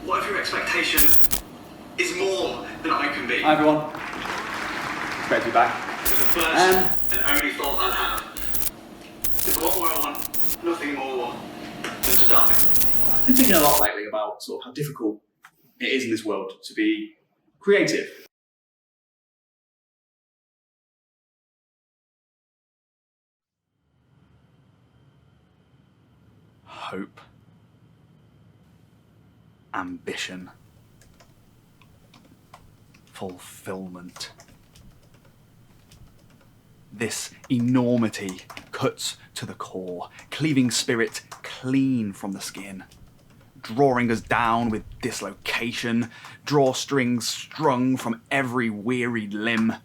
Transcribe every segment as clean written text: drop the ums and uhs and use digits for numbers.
What if your expectation is more than I can be? Hi everyone. It's great to be back. It's the first and only thought I'll have. It's what more I want, nothing more than to die. I've been thinking a lot lately about sort of how difficult it is in this world to be creative. Hope. Ambition. Fulfillment. This enormity cuts to the core, cleaving spirit clean from the skin, drawing us down with dislocation, drawstrings strung from every wearied limb.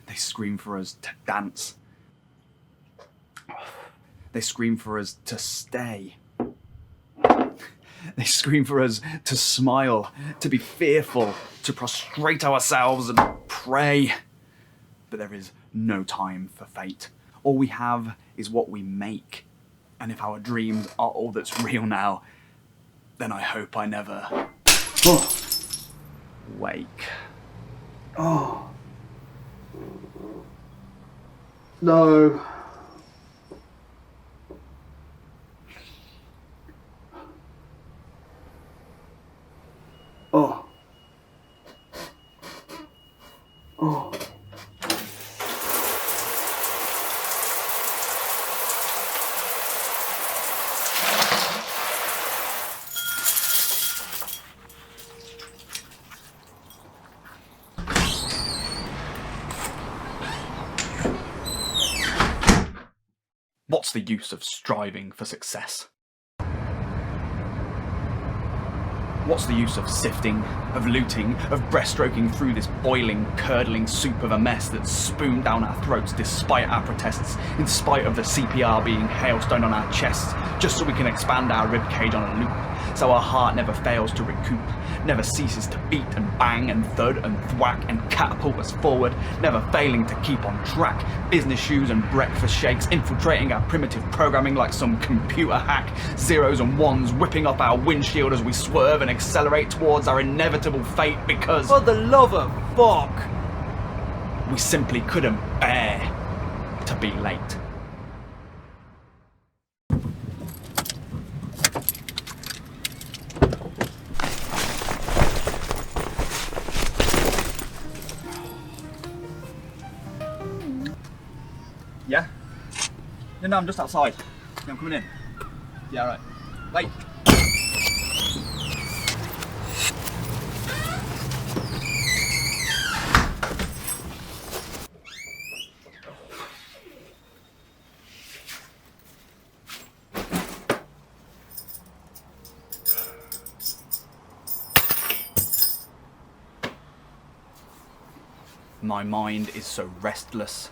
They scream for us to dance. They scream for us to stay. They scream for us to smile, to be fearful, to prostrate ourselves and pray. But there is no time for fate. All we have is what we make. And if our dreams are all that's real now, then I hope I never wake. Oh. No. Oh. Oh. What's the use of striving for success? What's the use of sifting, of looting, of breaststroking through this boiling, curdling soup of a mess that's spooned down our throats despite our protests, in spite of the CPR being hailstone on our chests, just so we can expand our ribcage on a loop, so our heart never fails to recoup, never ceases to beat and bang and thud and thwack and catapult us forward, never failing to keep on track, business shoes and breakfast shakes infiltrating our primitive programming like some computer hack, zeros and ones whipping up our windshield as we swerve and accelerate towards our inevitable fate because, for the love of fuck, we simply couldn't bear to be late. Yeah? No, I'm just outside. Yeah, I'm coming in. Yeah, right. Wait. My mind is so restless.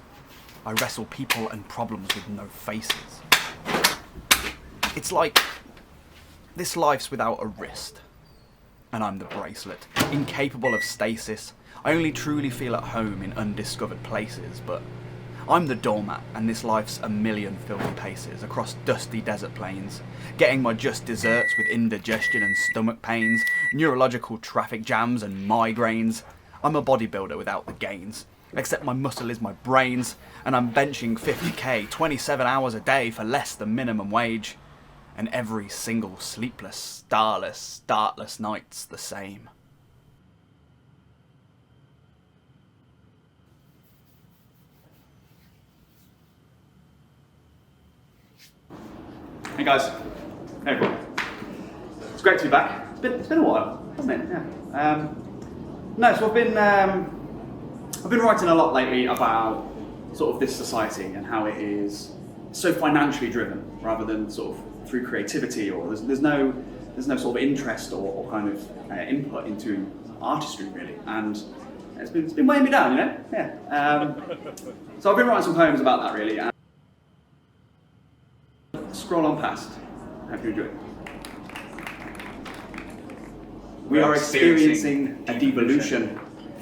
I wrestle people and problems with no faces. It's like this life's without a wrist, and I'm the bracelet, incapable of stasis. I only truly feel at home in undiscovered places, but I'm the doormat, and this life's a million filthy paces across dusty desert plains, getting my just desserts with indigestion and stomach pains, neurological traffic jams and migraines. I'm a bodybuilder without the gains, except my muscle is my brains, and I'm benching 50k 27 hours a day for less than minimum wage, and every single sleepless, starless, startless night's the same. Hey guys. Hey everyone. It's great to be back. It's been a while, hasn't it? Yeah. So I've been writing a lot lately about sort of this society and how it is so financially driven rather than sort of through creativity, or there's no sort of interest or kind of input into artistry really, and it's been weighing me down, you know. Yeah. So I've been writing some poems about that really. And scroll on past. Hope you enjoy it. We are experiencing a devolution,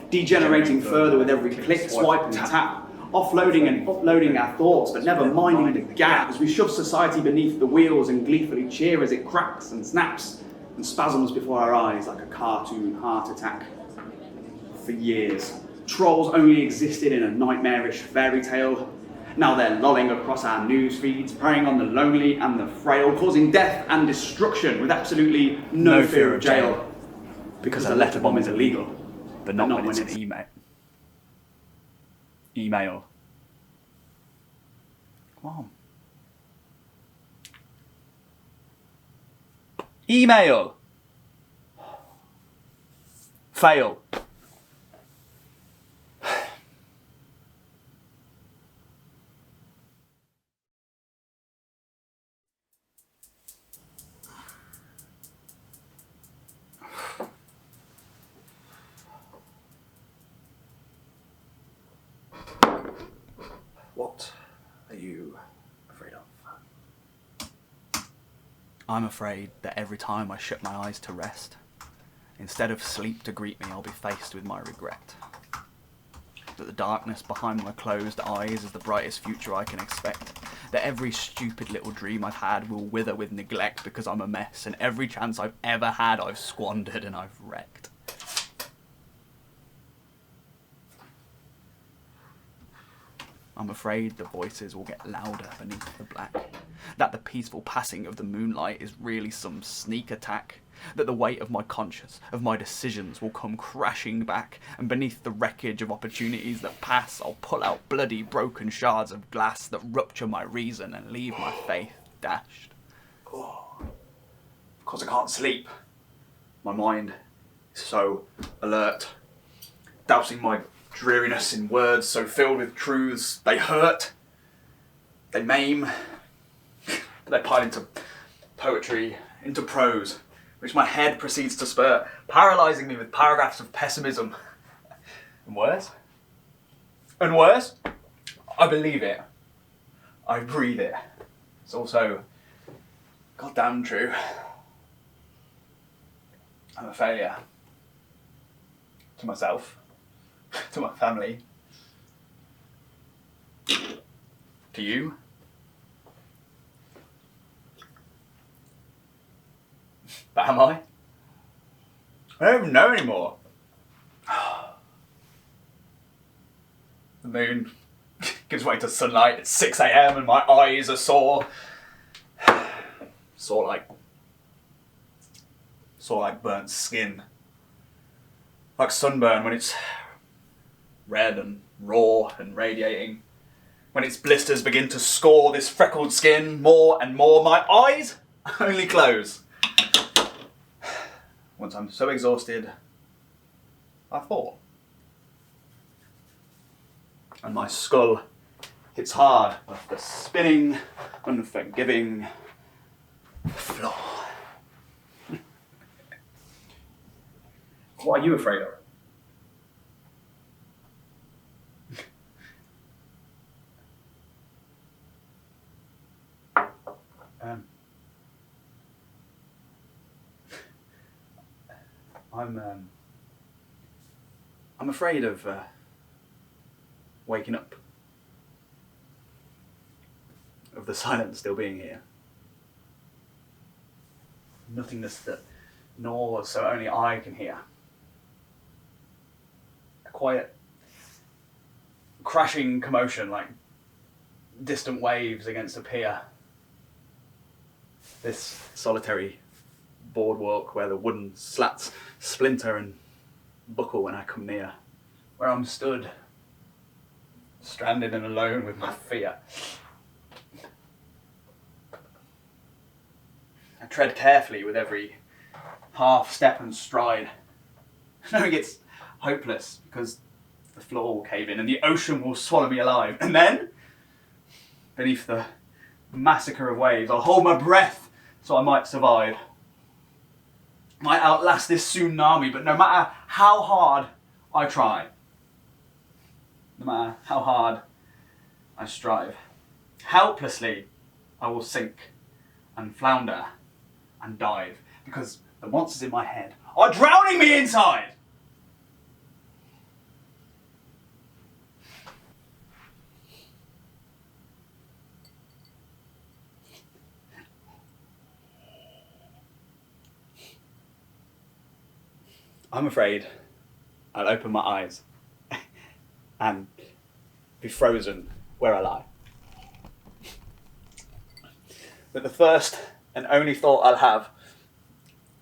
degenerating further with every click, swipe and tap. offloading and uploading our thoughts, but never minding the gap as we shove society beneath the wheels and gleefully cheer as it cracks and snaps and spasms before our eyes like a cartoon heart attack. For years, trolls only existed in a nightmarish fairy tale. Now they're lolling across our news feeds, preying on the lonely and the frail, causing death and destruction with absolutely no fear of jail. Because a letter bomb is illegal, but not when it's an email. Email. Come on. Email. Fail. What are you afraid of? I'm afraid that every time I shut my eyes to rest, instead of sleep to greet me, I'll be faced with my regret. That the darkness behind my closed eyes is the brightest future I can expect. That every stupid little dream I've had will wither with neglect because I'm a mess, and every chance I've ever had I've squandered and I've wrecked. I'm afraid the voices will get louder beneath the black. That the peaceful passing of the moonlight is really some sneak attack. That the weight of my conscience, of my decisions, will come crashing back, and beneath the wreckage of opportunities that pass, I'll pull out bloody broken shards of glass that rupture my reason and leave my faith dashed. Because I can't sleep. My mind is so alert, dousing my dreariness in words so filled with truths. They hurt, they maim, they pile into poetry, into prose, which my head proceeds to spur, paralysing me with paragraphs of pessimism. And worse? And worse? I believe it. I breathe it. It's also goddamn true. I'm a failure. To myself. To my family. To you. But am I? I don't even know anymore. The moon gives way to sunlight at 6 a.m. and my eyes are sore. Sore like burnt skin. Like sunburn when it's red and raw and radiating. When its blisters begin to score this freckled skin more and more, my eyes only close. Once I'm so exhausted, I fall. And my skull hits hard off the spinning, unforgiving floor. What are you afraid of? I'm afraid of waking up, of the silence still being here. Nothingness that nor so only I can hear. A quiet, crashing commotion like distant waves against a pier. This solitary boardwalk where the wooden slats splinter and buckle when I come near. Where I'm stood, stranded and alone with my fear. I tread carefully with every half step and stride, knowing it's hopeless because the floor will cave in and the ocean will swallow me alive. And then, beneath the massacre of waves, I'll hold my breath so I might survive. Might outlast this tsunami, but no matter how hard I try, no matter how hard I strive, helplessly I will sink and flounder and dive, because the monsters in my head are drowning me inside! I'm afraid I'll open my eyes and be frozen where I lie. That the first and only thought I'll have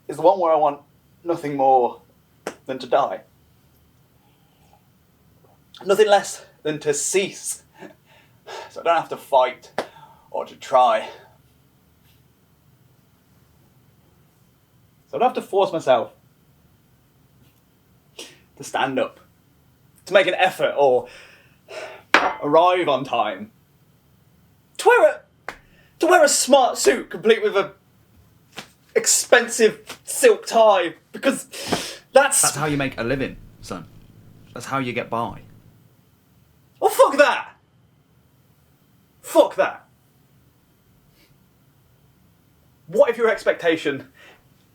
is the one where I want nothing more than to die. Nothing less than to cease, so I don't have to fight or to try. So I don't have to force myself to stand up, to make an effort or arrive on time, to wear a smart suit complete with a expensive silk tie, because that's how you make a living, son. That's how you get by. Well, fuck that! Fuck that! What if your expectation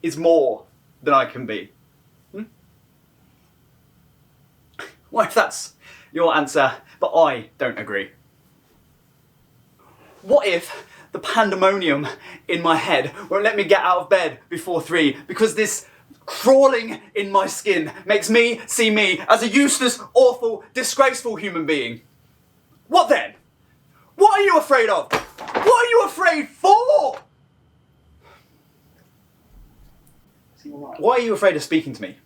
is more than I can be? What if that's your answer, but I don't agree? What if the pandemonium in my head won't let me get out of bed before 3 because this crawling in my skin makes me see me as a useless, awful, disgraceful human being? What then? What are you afraid of? What are you afraid for? Why are you afraid of speaking to me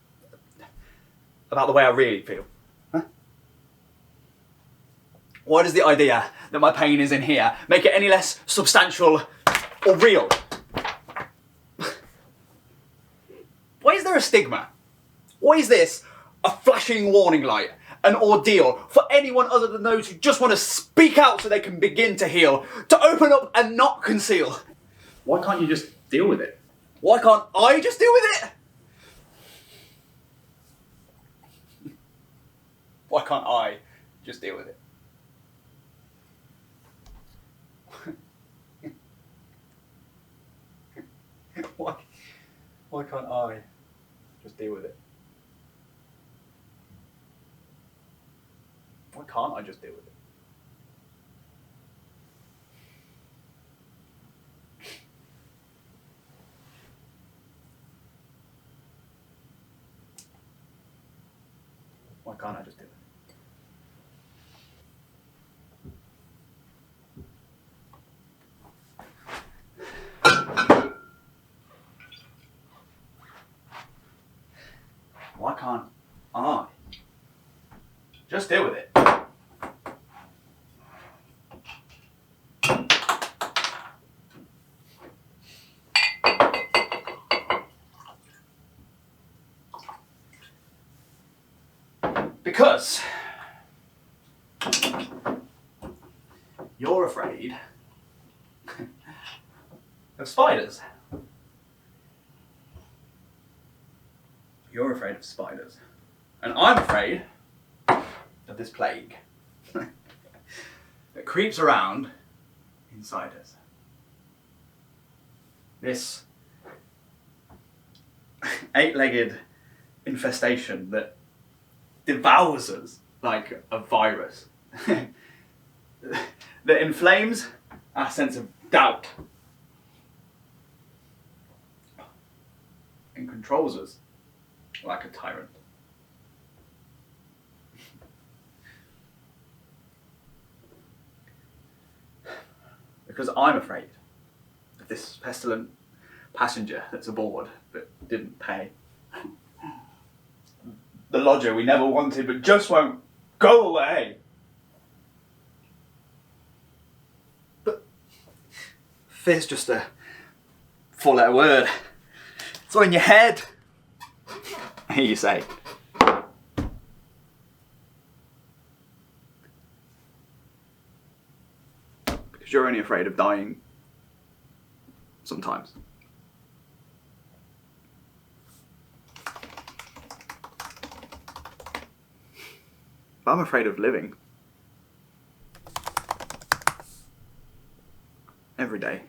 about the way I really feel? Huh? Why does the idea that my pain is in here make it any less substantial or real? Why is there a stigma? Why is this a flashing warning light, an ordeal for anyone other than those who just want to speak out so they can begin to heal, to open up and not conceal? Why can't you just deal with it? Why can't I just deal with it? Why can't I just deal with it? Why can't I just deal with it? Why can't I just deal with it? Why can't I just do it? Why can't I just deal with it? Because you're afraid of spiders. You're afraid of spiders. And I'm afraid of this plague that creeps around inside us. This 8-legged infestation that devours us like a virus, that inflames our sense of doubt and controls us like a tyrant. Because I'm afraid of this pestilent passenger that's aboard but didn't pay. The lodger we never wanted but just won't go away. But fear's just a 4-letter word. It's all in your head. I hear you say. Because you're only afraid of dying sometimes. But I'm afraid of living every day.